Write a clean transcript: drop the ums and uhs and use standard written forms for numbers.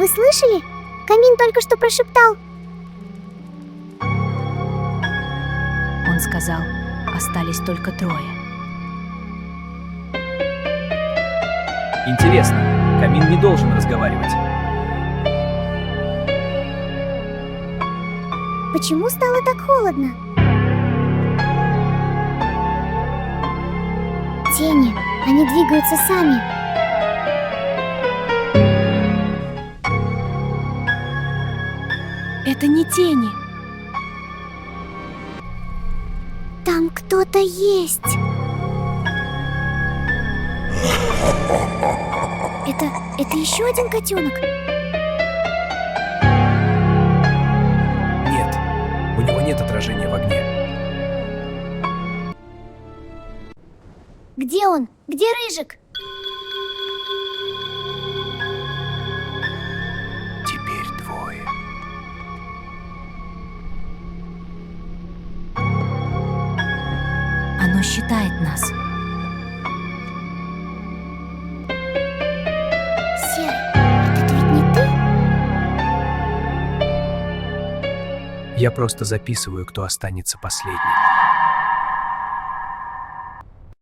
Вы слышали? Камин только что прошептал. Он сказал, остались только трое. Интересно, Камин не должен разговаривать. Почему стало так холодно? Тени, они двигаются сами. Это не тени. Там кто-то есть. Это еще один котенок? Нет, у него нет отражения в огне. Где он? Где Рыжик? Теперь двое. Оно считает нас. Серый, это ведь не ты? Я просто записываю, кто останется последним.